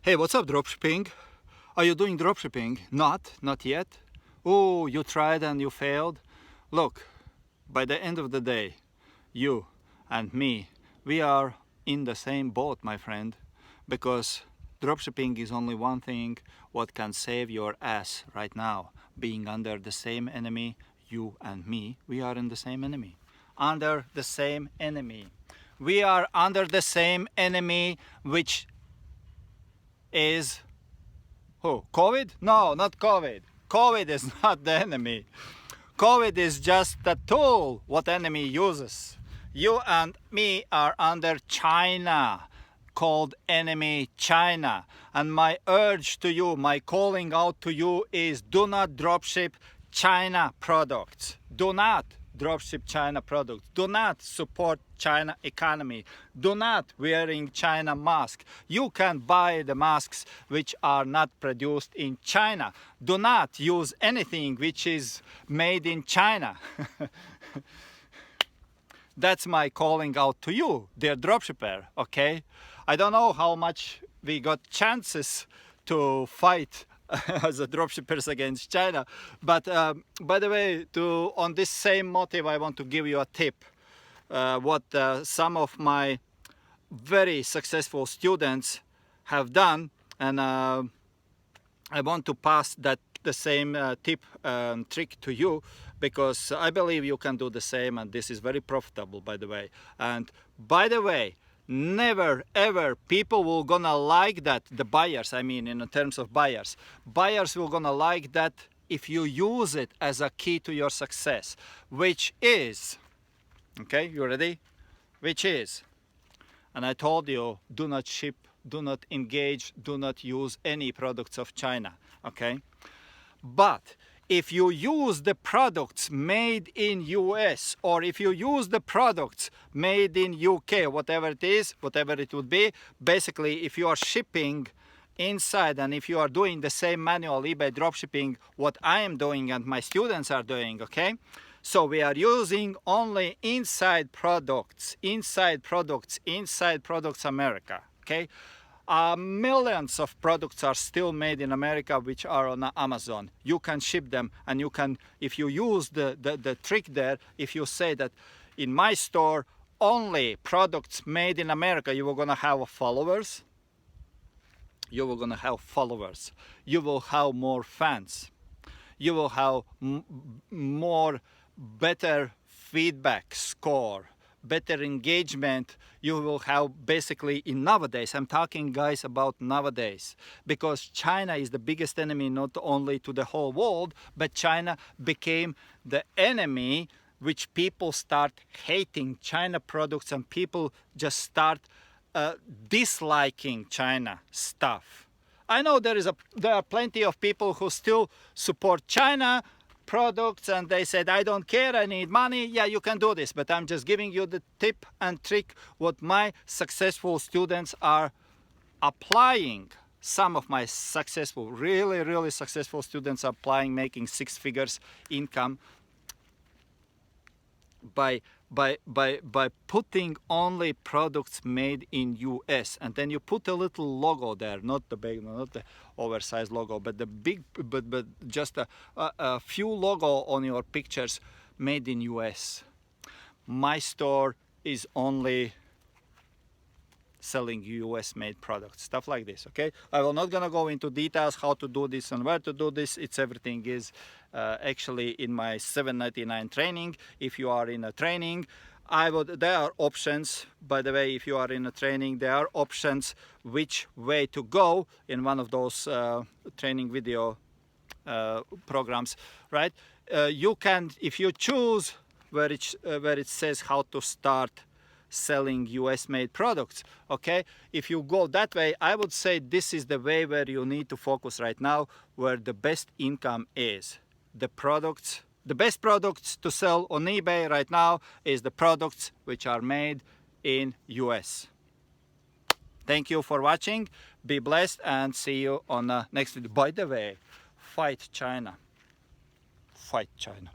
Hey, what's up, dropshipping? Are you doing dropshipping? Not yet. Oh, you tried and you failed. Look, by the end of the day, you and me, we are in the same boat, my friend, because dropshipping is only one thing what can save your ass right now. Being under the same enemy, you and me, we are in the same enemy. Under the same enemy. We are under the same enemy, which is who? COVID? No, not COVID. COVID is not the enemy. COVID is just the tool what enemy uses. You and me are under China, called enemy China. And my urge to you, my calling out to you is do not dropship China products. Do not dropship China products. Do not support China economy. Do not wearing China mask. You can buy the masks which are not produced in China. Do not use anything which is made in China. That's my calling out to you, dear dropshipper, okay? I don't know how much we got chances to fight as a dropshippers against China, but by the way, on this same motive, I want to give you a tip. What some of my very successful students have done, and I want to pass the same tip and trick to you, because I believe you can do the same, and this is very profitable, by the way. And by the way, never ever people will gonna like that, the buyers, I mean in terms of buyers will gonna like that if you use it as a key to your success, which is, okay, you ready? Which is, and I told you, do not ship, do not engage, do not use any products of China, okay? But if you use the products made in US, or if you use the products made in UK, whatever it is, whatever it would be, basically if you are shipping inside and if you are doing the same manual eBay dropshipping what I am doing and my students are doing, okay? So we are using only inside products America, okay? Millions of products are still made in America which are on Amazon. You can ship them, and you can, if you use the trick there, if you say that in my store only products made in America, you are gonna have followers. You are gonna have followers. You will have more fans. You will have more better feedback score, better engagement. You will have basically in nowadays, I'm talking guys about nowadays, because China is the biggest enemy not only to the whole world, but China became the enemy which people start hating China products, and people just start disliking China stuff. I know there are plenty of people who still support China products, and they said, I don't care, I need money. Yeah, you can do this, but I'm just giving you the tip and trick what my successful students are applying. Some of my successful, really successful students are applying, making 6 figures income by putting only products made in US, and then you put a little logo there, not the big, not the oversized logo, but the big, but just a few logo on your pictures, made in US. My store is only selling US made products, stuff like this, okay? I will not gonna go into details how to do this and where to do this. It's everything is actually in my $7.99 training. If you are in a training, there are options, by the way. If you are in a training, there are options which way to go in one of those training video programs, right? You can, if you choose where it says how to start selling US made products, okay? If you go that way, I would say this is the way where you need to focus right now, where the best income is. The best products to sell on eBay right now is the products which are made in US. Thank you for watching. Be blessed, and see you on the next video. By the way, fight China. Fight China.